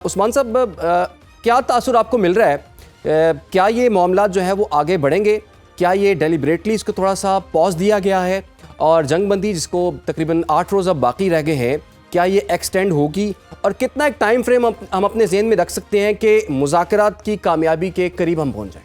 उस्मान साहब, क्या तासुर आपको मिल रहा है? क्या ये मामला जो है वो आगे बढ़ेंगे? क्या ये डेलिब्रेटली इसको थोड़ा सा पॉज दिया गया है और जंगबंदी जिसको तकरीबन 8 रोज़ अब बाकी रह गए हैं, क्या ये एक्सटेंड होगी? और कितना एक टाइम फ्रेम हम अपने जहन में रख सकते हैं कि मुज़ाकरात की कामयाबी के करीब हम पहुँच जाएँ?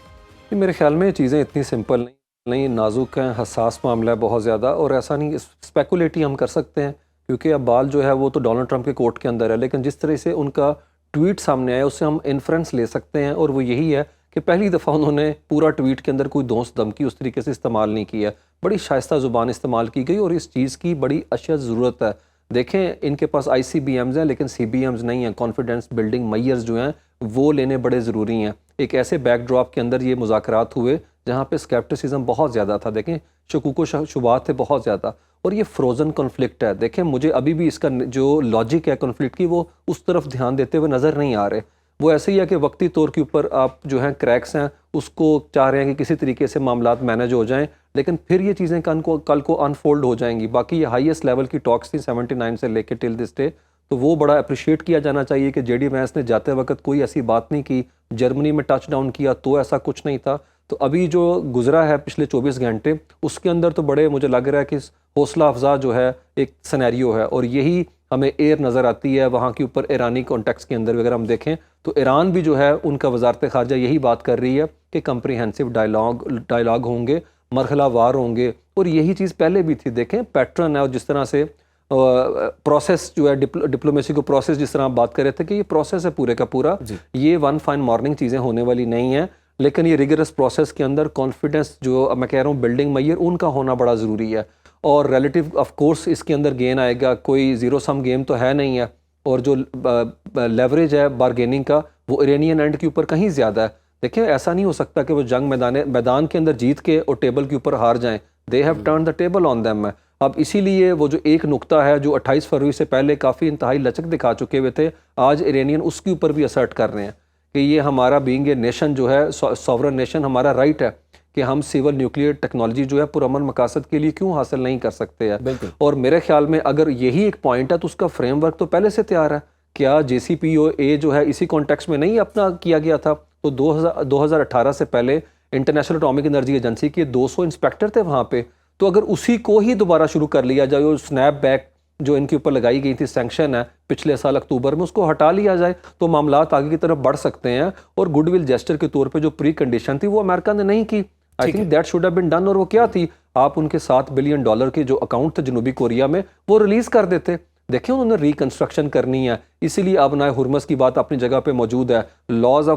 मेरे ख्याल में चीज़ें इतनी सिंपल नहीं, नाजुक हैं, हसास मामला है बहुत ज़्यादा। और ऐसा नहीं, स्पेकुलेट ही हम कर सकते हैं क्योंकि अब बाल जो है वो तो डोनाल्ड ट्रंप के कोर्ट के अंदर है, लेकिन जिस तरह से उनका ट्वीट सामने आया उससे हम इन्फ्रेंस ले सकते हैं। और वो यही है कि पहली दफ़ा उन्होंने पूरा ट्वीट के अंदर कोई दोस्त धमकी उस तरीके से इस्तेमाल नहीं किया, बड़ी शाइस्ता ज़ुबान इस्तेमाल की गई और इस चीज़ की बड़ी अशद ज़रूरत है। देखें, इनके पास ICBMs हैं लेकिन CBMs नहीं हैं। कॉन्फिडेंस बिल्डिंग मैयर्स जो हैं वो लेने बड़े ज़रूरी हैं। एक ऐसे बैकड्रॉप के अंदर ये मुज़ाकरात हुए जहाँ पे स्केप्टिसिज्म बहुत ज़्यादा था। देखें, शकूक व शुबात थे बहुत ज़्यादा, और ये फ्रोज़न कॉन्फ्लिक्ट है। देखें, मुझे अभी भी इसका जो लॉजिक है कॉन्फ्लिक्ट की वो उस तरफ ध्यान देते हुए नज़र नहीं आ रहे। वो ऐसे ही है कि वक्ती तौर के ऊपर आप जो हैं क्रैक्स हैं उसको चाह रहे हैं कि किसी तरीके से मामलात मैनेज हो जाएं, लेकिन फिर ये चीज़ें कल को अनफोल्ड हो जाएंगी। बाकी ये हाईएस्ट लेवल की टॉक्स थी 79 से लेके टिल दिस डे, तो वो बड़ा अप्रिशिएट किया जाना चाहिए कि JD वैंस ने जाते वक्त कोई ऐसी बात नहीं की। जर्मनी में टच डाउन किया तो ऐसा कुछ नहीं था। तो अभी जो गुजरा है पिछले 24 घंटे उसके अंदर तो बड़े मुझे लग रहा है कि हौसला अफजा जो है एक सिनेरियो है, और यही हमें एयर नज़र आती है वहाँ के ऊपर ईरानी कॉन्टेक्स्ट के अंदर। अगर हम देखें तो ईरान भी जो है उनका वजारत ख़ारजा यही बात कर रही है कि कंप्रीहेंसिव डायलॉग होंगे, मरहला वार होंगे, और यही चीज़ पहले भी थी। देखें, पैटर्न है, और जिस तरह से प्रोसेस जो है डिप्लोमेसी को प्रोसेस जिस तरह आप बात कर रहे थे कि ये प्रोसेस है पूरे का पूरा, ये वन फाइन मॉर्निंग चीज़ें होने वाली नहीं है, लेकिन ये रिगरस प्रोसेस के अंदर कॉन्फिडेंस जो मैं कह रहा हूँ बिल्डिंग मैयर उनका होना बड़ा ज़रूरी है। और रिलेटिव ऑफ कोर्स इसके अंदर गेन आएगा, कोई ज़ीरो सम गेम तो है नहीं है, और जो लेवरेज है बारगेनिंग का वो इरानियन एंड के ऊपर कहीं ज़्यादा है। देखिए, ऐसा नहीं हो सकता कि वो जंग मैदान के अंदर जीत के और टेबल के ऊपर हार जाएं। They have turn the table on them है। अब इसीलिए वो जो एक नुक्ता है जो 28 फरवरी से पहले काफ़ी इंतहाई लचक दिखा चुके हुए थे, आज इरानियन उसके ऊपर भी असर्ट कर रहे हैं कि ये हमारा बीइंग ए नेशन जो है, सॉवरन नेशन, हमारा राइट है कि हम सिविल न्यूक्लियर टेक्नोलॉजी जो है पुरअमन मकासद के लिए क्यों हासिल नहीं कर सकते हैं। और मेरे ख्याल में अगर यही एक पॉइंट है तो उसका फ्रेमवर्क तो पहले से तैयार है। क्या JCPOA जो है इसी कॉन्टेक्स्ट में नहीं अपना किया गया था? तो 2018 से पहले इंटरनेशनल एटॉमिक एनर्जी एजेंसी के 200 इंस्पेक्टर थे वहाँ पे। तो अगर उसी को ही दोबारा शुरू कर लिया जाए, वो स्नैप बैक जो इनके ऊपर लगाई गई थी सैंक्शन है पिछले साल अक्टूबर में, उसको हटा लिया जाए तो मामलात आगे की तरफ बढ़ सकते हैं। और गुडविल जेस्टर के तौर पे जो प्री कंडीशन थी वो अमेरिका ने नहीं की। I think that should have been done. और वो क्या थी? आप उनके $7 बिलियन के जो अकाउंट थे जनूबी कोरिया में वो रिलीज कर देते। देखिए, उन्होंने रिकंस्ट्रक्शन करनी है, इसीलिए अब ना हुर्मस की बात अपनी जगह पे मौजूद है। लॉज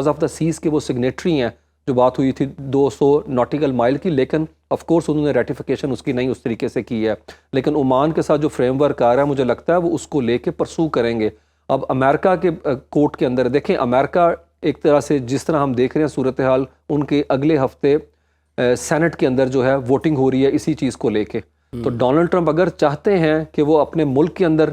ऑफ द सीज के वो सिग्नेटरी हैं। जो बात हुई थी 200 नॉटिकल माइल की, लेकिन ऑफ कोर्स उन्होंने रेटिफिकेशन उसकी नहीं उस तरीके से की है। लेकिन ओमान के साथ जो फ्रेमवर्क आ रहा है मुझे लगता है वो उसको लेके परसू करेंगे। अब अमेरिका के कोर्ट के अंदर देखें, अमेरिका एक तरह से जिस तरह हम देख रहे हैं सूरत हाल, उनके अगले हफ्ते सेनेट के अंदर जो है वोटिंग हो रही है इसी चीज़ को लेके। तो डोनाल्ड ट्रंप अगर चाहते हैं कि वो अपने मुल्क के अंदर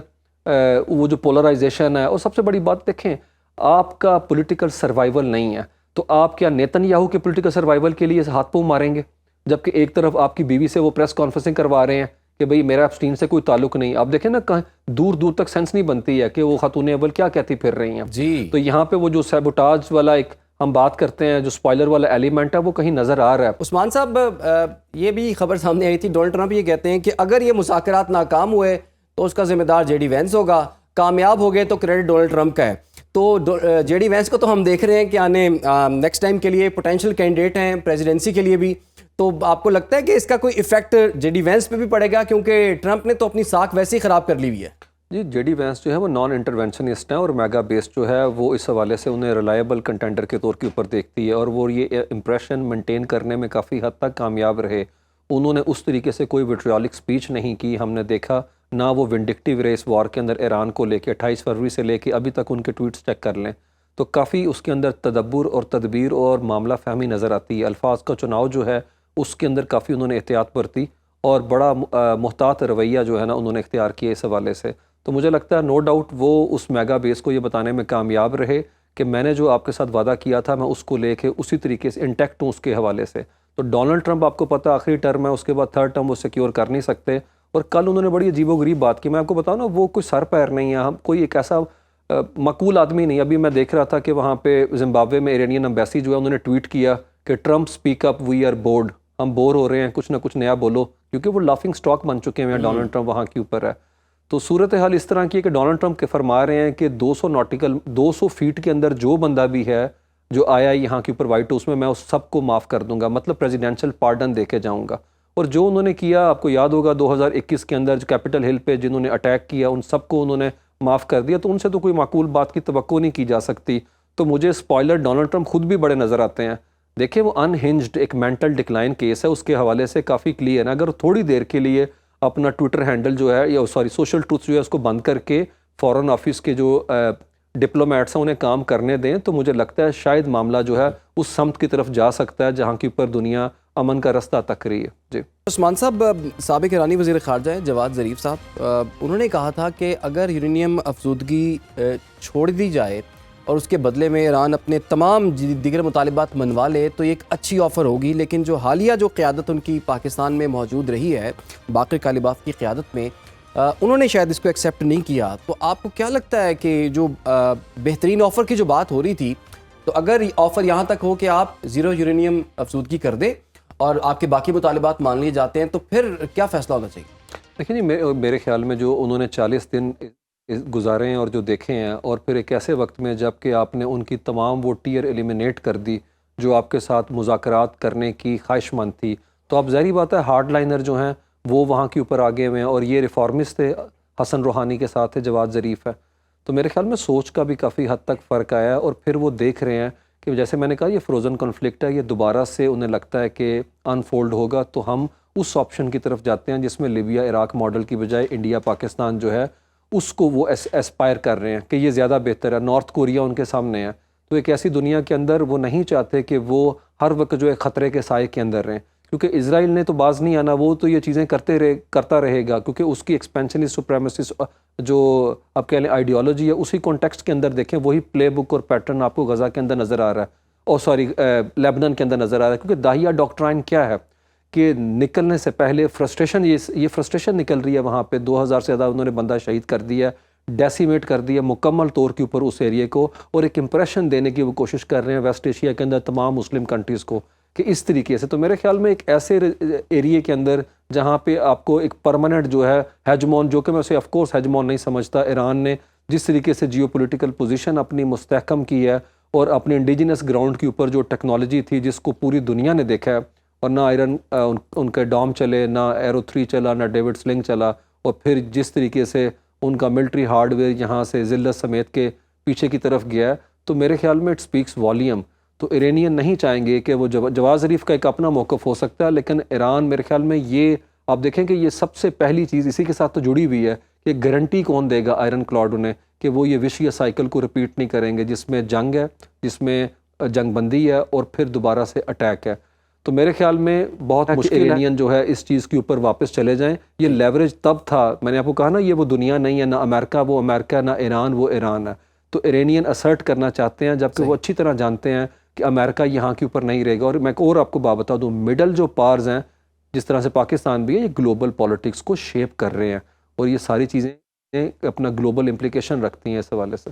वो जो पोलराइजेशन है, और सबसे बड़ी बात देखें, आपका पॉलिटिकल सर्वाइवल नहीं है तो आप क्या नेतन्याहू के पॉलिटिकल सर्वाइवल के लिए हाथ पांव मारेंगे? जबकि एक तरफ आपकी बीवी से वो प्रेस कॉन्फ्रेंसिंग करवा रहे हैं कि भाई मेरा एप्स्टीन से कोई ताल्लुक नहीं। आप देखें ना, कहीं दूर दूर तक सेंस नहीं बनती है कि वो खातून अव्वल क्या कहती फिर रही हैं जी। तो यहाँ पे वो जो सैबोटाज वाला एक हम बात करते हैं, जो स्पॉइलर वाला एलिमेंट है, वो कहीं नजर आ रहा है। उस्मान साहब, ये भी खबर सामने आई थी, डोनाल्ड ट्रंप ये कहते हैं कि अगर ये मुज़ाकरात नाकाम हुए तो उसका जिम्मेदार JD वैंस होगा, कामयाब हो गए तो क्रेडिट डोनाल्ड ट्रंप का है। तो JD वैंस को तो हम देख रहे हैं कि आने नेक्स्ट टाइम के लिए पोटेंशियल कैंडिडेट हैं प्रेसिडेंसी के लिए भी। तो आपको लगता है कि इसका कोई इफेक्ट JD वैंस पे भी पड़ेगा? क्योंकि ट्रंप ने तो अपनी साख वैसे ही ख़राब कर ली हुई है। जी, JD वैंस जो है वो नॉन इंटरवेंशनिस्ट हैं, और मेगा बेस जो है वो इस हवाले से उन्हें रिलायबल कंटेंडर के तौर के ऊपर देखती है, और वो ये इम्प्रेशन मेंटेन करने में काफ़ी हद तक कामयाब रहे। उन्होंने उस तरीके से कोई विट्रियोलिक स्पीच नहीं की, हमने देखा ना वो विंडिक्टिव रेस वॉर के अंदर ईरान को लेके 28 फरवरी से लेके अभी तक उनके ट्वीट्स चेक कर लें तो काफ़ी उसके अंदर तदब्बुर और तदबीर और मामला फहमी नज़र आती है। अल्फाज का चुनाव जो है उसके अंदर काफ़ी उन्होंने एहतियात बरती, और बड़ा मुहतात रवैया जो है ना उन्होंने इख्तियार किया इस हवाले से। तो मुझे लगता है नो डाउट वो उस मेगा बेस को ये बताने में कामयाब रहे कि मैंने जो आपके साथ वादा किया था मैं उसको लेके उसी तरीके से इंटैक्ट हूँ उसके हवाले से। तो डोनाल्ड ट्रंप आपको पता आखिरी टर्म है, उसके बाद थर्ड टर्म वो सिक्योर कर नहीं सकते। और कल उन्होंने बड़ी अजीबोगरीब बात की, मैं आपको बताऊँ ना, वो कोई सर पैर नहीं है। हम कोई एक ऐसा मकबूल आदमी नहीं। अभी मैं देख रहा था कि वहाँ पे जिम्बाब्वे में इरानियन एम्बेसी जो है उन्होंने ट्वीट किया कि Trump speak up, we are bored, हम बोर हो रहे हैं, कुछ ना कुछ नया बोलो, क्योंकि वो लाफिंग स्टॉक बन चुके हैं, डोनाल्ड ट्रम्प वहाँ के ऊपर है। तो सूरत हाल इस तरह की है कि डोनाल्ड ट्रम्प के फरमा रहे हैं कि 200 फीट के अंदर जो बंदा भी है जो आया यहाँ के ऊपर वाइट हाउस में, मैं उस सबको माफ़ कर दूंगा, मतलब प्रेसिडेंशियल पार्डन दे के जाऊँगा। और जो उन्होंने किया, आपको याद होगा 2021 के अंदर जो कैपिटल हिल पे जिन्होंने अटैक किया, उन सबको उन्होंने माफ़ कर दिया। तो उनसे तो कोई माकूल बात की तवक्को नहीं की जा सकती। तो मुझे स्पॉइलर डोनाल्ड ट्रम्प खुद भी बड़े नज़र आते हैं। देखिए वो अनहिंज्ड एक मेंटल डिक्लाइन केस है, उसके हवाले से काफ़ी क्लियर है। अगर थोड़ी देर के लिए अपना ट्विटर हैंडल जो है, या सॉरी सोशल ट्रूथ जो है, उसको बंद करके फॉरेन ऑफिस के जो डिप्लोमेट्स हैं उन्हें काम करने दें, तो मुझे लगता है शायद मामला जो है उस समत की तरफ जा सकता है जहाँ के ऊपर दुनिया अमन का रास्ता तक रही है। जी उस्मान साहब, साबिक ईरानी वज़ीर ख़ारजा हैं जवाद ज़रीफ़ साहब, उन्होंने कहा था कि अगर यूरेनियम अफजूदगी छोड़ दी जाए और उसके बदले में ईरान अपने तमाम दीगर मुतालिबात मनवा ले तो ये एक अच्छी ऑफ़र होगी। लेकिन जो हालिया जो क़यादत उनकी पाकिस्तान में मौजूद रही है, बाक़र कालिबाफ की क़यादत में, उन्होंने शायद इसको एक्सेप्ट नहीं किया। तो आपको क्या लगता है कि जो बेहतरीन ऑफ़र की जो बात हो रही थी, तो अगर ऑफ़र यहाँ तक हो कि आप ज़ीरो यूरेनियम अफजूदगी कर दें और आपके बाकी मुतालिबात मान लिए जाते हैं, तो फिर क्या फ़ैसला होना चाहिए? देखिए जी, मेरे ख्याल में जो उन्होंने 40 दिन गुजारे हैं और जो देखे हैं, और फिर एक ऐसे वक्त में जबकि आपने उनकी तमाम वो टियर एलिमिनेट कर दी जो आपके साथ मुज़ाकरात करने की ख्वाहिशमंद थी, तो अब ज़ाहिर बात है हार्ड लाइनर जो हैं वो वहाँ के ऊपर आगे हुए हैं। और ये रिफॉर्मिस्ट थे, हसन रूहानी के साथ है जवाद ज़रीफ़ है। तो मेरे ख्याल में सोच का भी काफ़ी हद तक फ़र्क आया है। और फिर वो देख रहे हैं कि जैसे मैंने कहा, ये फ्रोज़न कॉन्फ्लिक्ट है, ये दोबारा से उन्हें लगता है कि अनफोल्ड होगा, तो हम उस ऑप्शन की तरफ जाते हैं जिसमें लिबिया इराक मॉडल की बजाय इंडिया पाकिस्तान जो है उसको वो एस्पायर कर रहे हैं कि ये ज़्यादा बेहतर है। नॉर्थ कोरिया उनके सामने है। तो एक ऐसी दुनिया के अंदर वो नहीं चाहते कि वो हर वक्त जो है ख़तरे के साए के अंदर रहें, क्योंकि इजराइल ने तो बाज नहीं आना, वो तो ये चीज़ें करता रहेगा, क्योंकि उसकी एक्सपेंशनिस्ट सुप्रेमेसिस्ट जो आप कह लें आइडियोलॉजी है, उसी कॉन्टेक्स्ट के अंदर देखें वही प्ले बुक और पैटर्न आपको गज़ा के अंदर नज़र आ रहा है, और सॉरी लेबनान के अंदर नज़र आ रहा है। क्योंकि दाहिया डॉक्ट्राइन क्या है कि निकलने से पहले फ्रस्ट्रेशन, ये फ्रस्ट्रेशन निकल रही है वहाँ पे। 2000 से ज़्यादा उन्होंने बंदा शहीद कर दिया, डेसीमेट कर दिया मुकम्मल तौर के ऊपर उस एरिए को, और एक इम्प्रेशन देने की वो कोशिश कर रहे हैं वेस्ट एशिया के अंदर तमाम मुस्लिम कंट्रीज़ को कि इस तरीके से। तो मेरे ख्याल में एक ऐसे एरिए के अंदर जहाँ पे आपको एक परमानेंट जो है हेजमोन, जो कि मैं उसे ऑफकोर्स हेजमोन नहीं समझता, ईरान ने जिस तरीके से जियोपॉलिटिकल पोजीशन अपनी मुस्तहकम की है और अपने इंडिजिनस ग्राउंड के ऊपर जो टेक्नोलॉजी थी जिसको पूरी दुनिया ने देखा है, और ना उनके डॉम चले, ना एरो 3 चला, ना डेविड स्लिंग चला, और फिर जिस तरीके से उनका मिलिट्री हार्डवेयर यहाँ से जिल्लत समेत के पीछे की तरफ गया है, तो मेरे ख्याल में इट स्पीक्स वॉल्यूम। तो ईरानियन नहीं चाहेंगे कि वो जवाद ज़रीफ़ का एक अपना मौक़िफ़ हो सकता है, लेकिन ईरान मेरे ख्याल में ये आप देखें कि ये सबसे पहली चीज़ इसी के साथ तो जुड़ी हुई है कि गारंटी कौन देगा आयरन क्लॉड उन्हें कि वो ये विशियस साइकिल को रिपीट नहीं करेंगे जिसमें जंग है, जिसमें जंगबंदी है और फिर दोबारा से अटैक है। तो मेरे ख्याल में बहुत मुश्किल ईरानियन जो है इस चीज़ के ऊपर वापस चले जाएं। ये लेवरेज तब था, मैंने आपको कहा ना, ये वो दुनिया नहीं है, ना अमेरिका वो अमेरिका, ना ईरान वो ईरान है। तो ईरानियन असर्ट करना चाहते हैं, जबकि वो अच्छी तरह जानते हैं कि अमेरिका यहाँ के ऊपर नहीं रहेगा। और मैं और आपको बात बता दूँ, मिडल जो पार्स हैं, जिस तरह से पाकिस्तान भी है, ये ग्लोबल पॉलिटिक्स को शेप कर रहे हैं, और ये सारी चीज़ें अपना ग्लोबल इम्प्लीकेशन रखती हैं इस हवाले से।